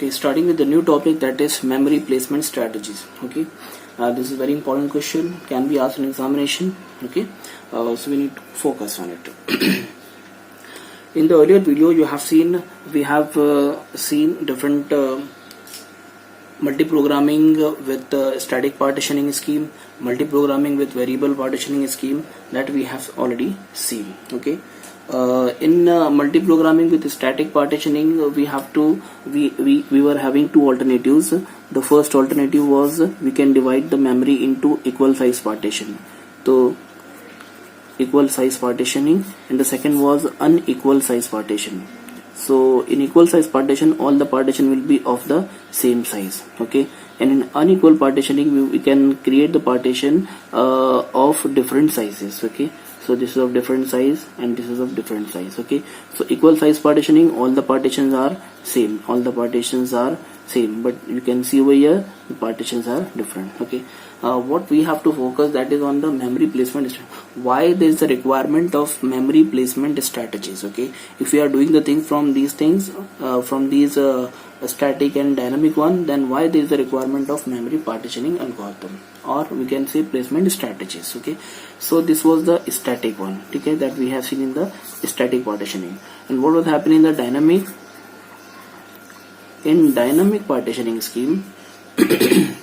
Okay, starting with the new topic, that is memory placement strategies. Okay, this is very important question, can be asked in examination. Okay, so we need to focus on it. In the earlier video you have seen, we have seen different multi-programming with static partitioning scheme, multi-programming with variable partitioning scheme, that we have already seen. Okay, in multi-programming with static partitioning, we were having two alternatives. The first alternative was we can divide the memory into equal size partition, so equal size partitioning, and the second was unequal size partition. So in equal size partition, all the partition will be of the same size. Okay, and in unequal partitioning, we can create the partition of different sizes. Okay, so this is of different size and this is of different size. Okay, so equal size partitioning, all the partitions are same, but you can see over here the partitions are different. Okay, what we have to focus, that is on the memory placement. Why there is a requirement of memory placement strategies? Okay, if we are doing the things from these static and dynamic one, then why there is a requirement of memory partitioning algorithm, or we can say placement strategies. Okay, so this was the static one, okay, that we have seen in the static partitioning. And what was happening in the dynamic? In dynamic partitioning scheme, there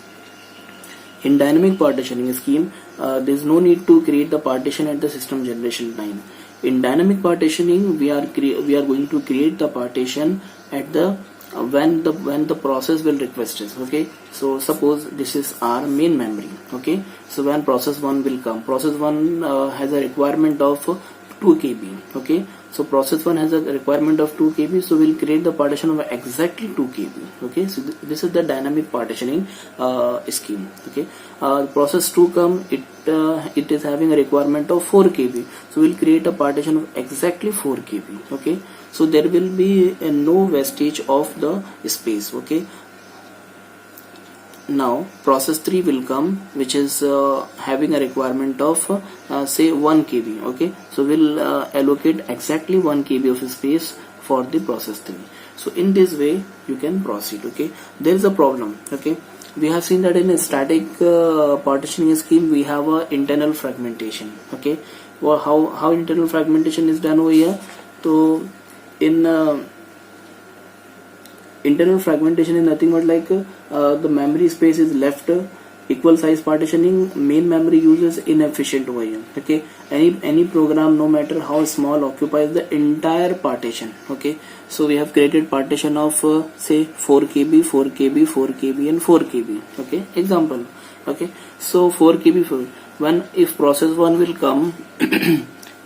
is no need to create the partition at the system generation time. In dynamic partitioning, we are going to create the partition at the when the process will request it. Okay, so suppose this is our main memory. Okay, so when process 1 will come, process 1 has a requirement of 2 KB. Okay, so process 1 has a requirement of 2 KB, so we'll create the partition of exactly 2 KB. Okay, so this is the dynamic partitioning scheme. Okay, process 2 come, it is having a requirement of 4 KB, so we'll create a partition of exactly 4 KB. Okay, so there will be no wastage of the space. Okay, now process 3 will come, which is having a requirement of say 1 KB. Okay, so we'll allocate exactly 1 KB of space for the process 3. So in this way you can proceed. Okay, there is a problem. Okay, we have seen that in a static partitioning scheme we have a internal fragmentation. Okay, well, how internal fragmentation is done over here? So in internal fragmentation is nothing but like the memory space is left. Equal size partitioning, main memory uses inefficient over here. Okay, any program, no matter how small, occupies the entire partition. Okay, so we have created partition of say 4 KB, 4 KB, 4 KB and 4 KB. Okay, example. Okay, so 4 KB, if process 1 will come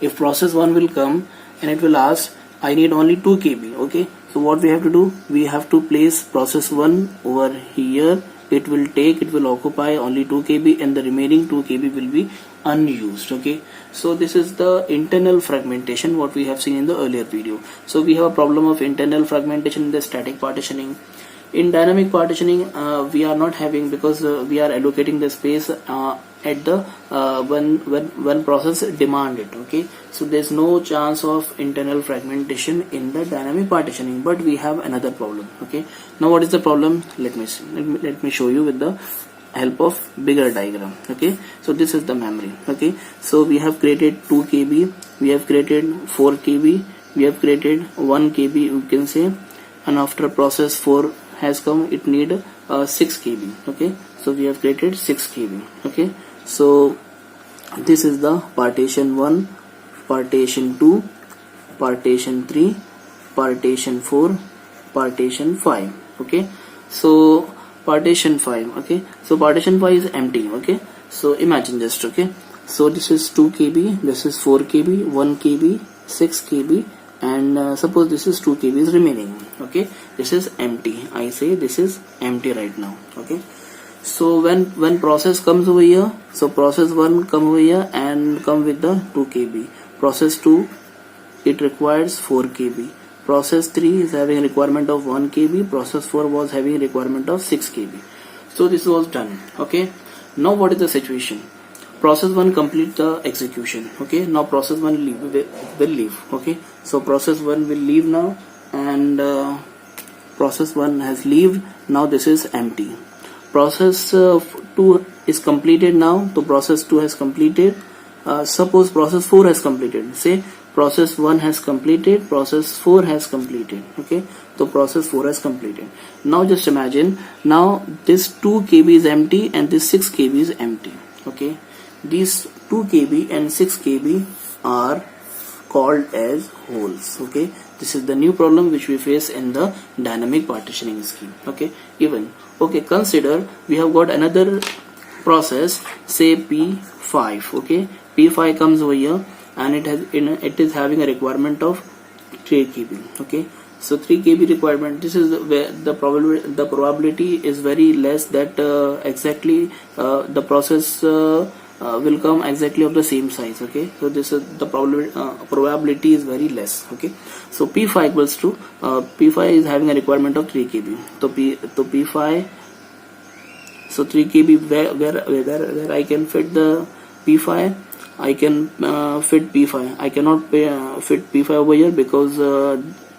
if process 1 will come and it will ask, I need only 2 KB. Okay, so what we have to do, we have to place process 1 over here. It will occupy only 2 KB and the remaining 2 KB will be unused. Okay, so this is the internal fragmentation what we have seen in the earlier video. So we have a problem of internal fragmentation in the static partitioning. In dynamic partitioning, we are not having, because we are allocating the space at the when process demand it. Okay, so there's no chance of internal fragmentation in the dynamic partitioning, but we have another problem. Okay, now what is the problem? Let me show you with the help of bigger diagram. Okay, so this is the memory. Okay, so we have created 2 KB, we have created 4 KB, we have created 1 KB, you can say, and after process 4 has come, it need 6 KB. Okay, so we have created 6 KB. Okay, so this is the partition 1, partition 2, partition 3, partition 4, partition 5. Okay, so partition 5. Okay, so partition 5 is empty. Okay, so imagine just. Okay, so this is 2 KB, this is 4 KB, 1 KB, 6 KB, and suppose this is 2 KB is remaining. Okay, this is empty. I say this is empty right now. Okay, so when process comes over here, so process 1 come over here and come with the 2 KB. Process 2, it requires 4 KB. Process 3 is having a requirement of 1 KB. Process 4 was having a requirement of 6 KB. So this was done. Okay, now what is the situation? Process 1 complete the execution. Okay, now process 1 will leave. Okay, so process 1 will leave now, and process 1 has leaved. Now this is empty. Process 2 is completed now. So process 2 has completed. Suppose process 4 has completed. Say process 1 has completed, process 4 has completed. Okay, so process 4 has completed. Now just imagine, now this 2 KB is empty and this 6 KB is empty. Okay, these 2 KB and 6 KB are called as holes. Okay, this is the new problem which we face in the dynamic partitioning scheme. Okay, even okay, consider we have got another process, say P5. Okay, P5 comes over here and it is having a requirement of 3 KB. Okay, so 3 KB requirement. This is where the probability is very less that exactly the process will come exactly of the same size. Okay, so this is the probability is very less. Okay, so P5 equals to P5 is having a requirement of 3 KB. So P5, so 3 KB, where I can fit the P5, I can fit P5. I cannot fit P5 over here because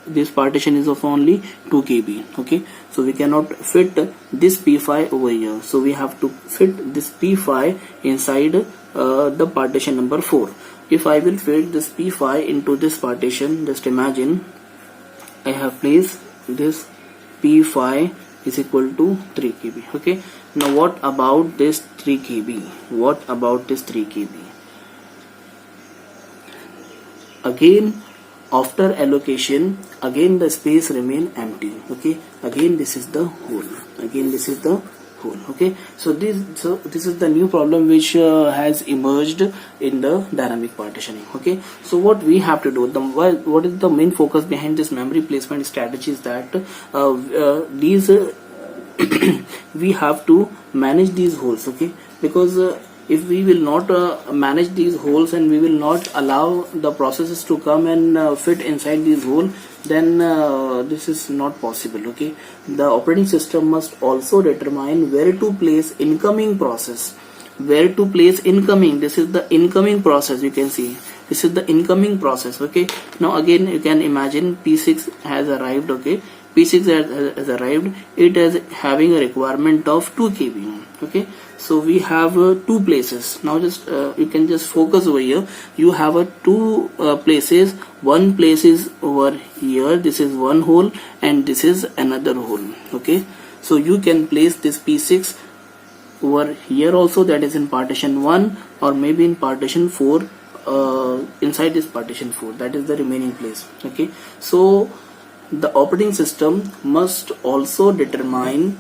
this partition is of only 2 KB. Okay, so we cannot fit this P5 over here. So we have to fit this P5 inside the partition number 4. If I will fit this P5 into this partition, just imagine I have placed this P5 is equal to 3 KB. Okay, now what about this 3 KB? What about this 3 KB? Again, after allocation, again the space remain empty. Okay, again this is the hole. Again this is the hole. Okay, so this is the new problem which has emerged in the dynamic partitioning. Okay, so what we have to do, what is the main focus behind this memory placement strategy is that these we have to manage these holes. Okay, because if we will not manage these holes and we will not allow the processes to come and fit inside these holes, then this is not possible. Okay, the operating system must also determine where to place incoming process, where to place incoming. This is the incoming process. You can see this is the incoming process. Okay, now again you can imagine P6 has arrived. Okay, P6 has arrived. It is having a requirement of 2 KB. Okay, so we have 2 places. Now just you can just focus over here. You have 2 places. One place is over here. This is one hole and this is another hole. Okay, so you can place this P6 over here also, that is in partition 1, or maybe in partition 4, inside this partition 4, that is the remaining place. Okay, so the operating system must also determine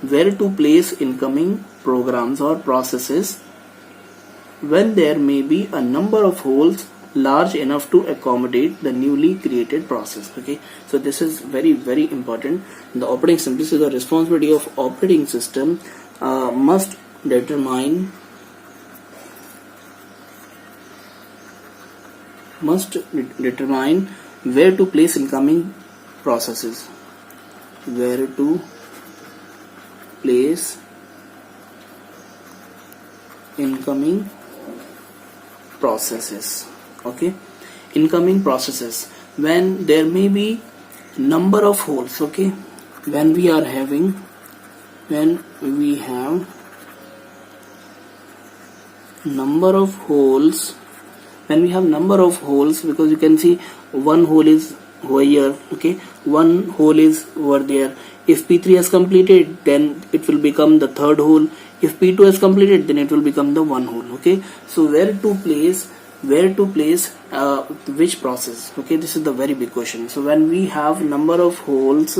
where to place incoming programs or processes when there may be a number of holes large enough to accommodate the newly created process. Okay, so this is very important. The operating system, this is the responsibility of operating system, must determine where to place incoming processes, where to place incoming processes. Okay, incoming processes when there may be number of holes. Okay, when we have number of holes, because you can see one hole is over here. Okay, one hole is over there. If P3 has completed, then it will become the third hole. If P2 has completed, then it will become the one hole. Okay, so where to place which process? Okay, this is the very big question. So when we have number of holes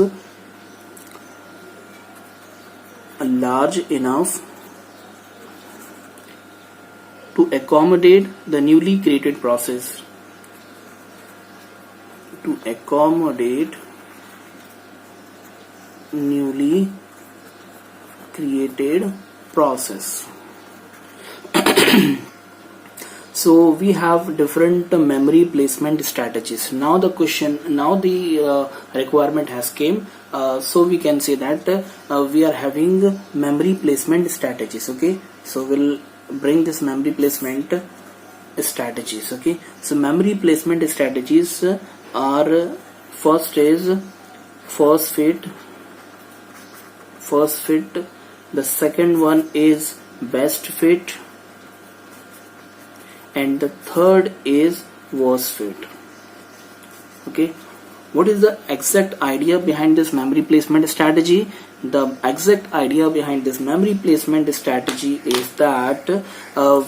large enough to accommodate the newly created process, So we have different memory placement strategies. Now the requirement has came. So we can say that we are having memory placement strategies. Okay, so we'll bring this memory placement strategies. Okay, so memory placement strategies are, first is first fit, the second one is best fit, and the third is worst fit. Okay, what is the exact idea behind this memory placement strategy? The exact idea behind this memory placement strategy is that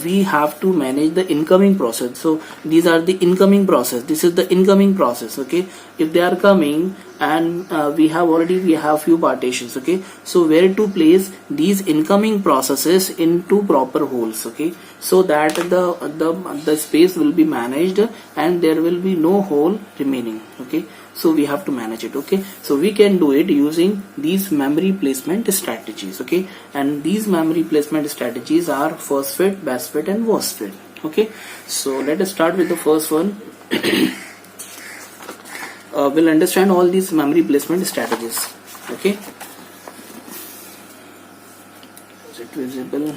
we have to manage the incoming process. So these are the incoming process. This is the incoming process. Okay, if they are coming and we have few partitions. Okay, so where to place these incoming processes into proper holes. Okay, so that the space will be managed and there will be no hole remaining. Okay, so we have to manage it. Okay, so we can do it using these memory placement strategies. Okay, and these memory placement strategies are first fit, best fit, and worst fit. Okay, so let us start with the first one. We'll understand all these memory placement strategies. Okay, is it visible?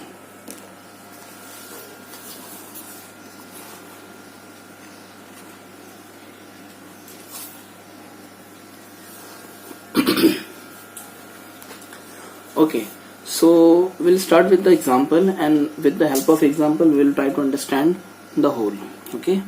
Okay, so we'll start with the example, and with the help of example we'll try to understand the whole. Okay,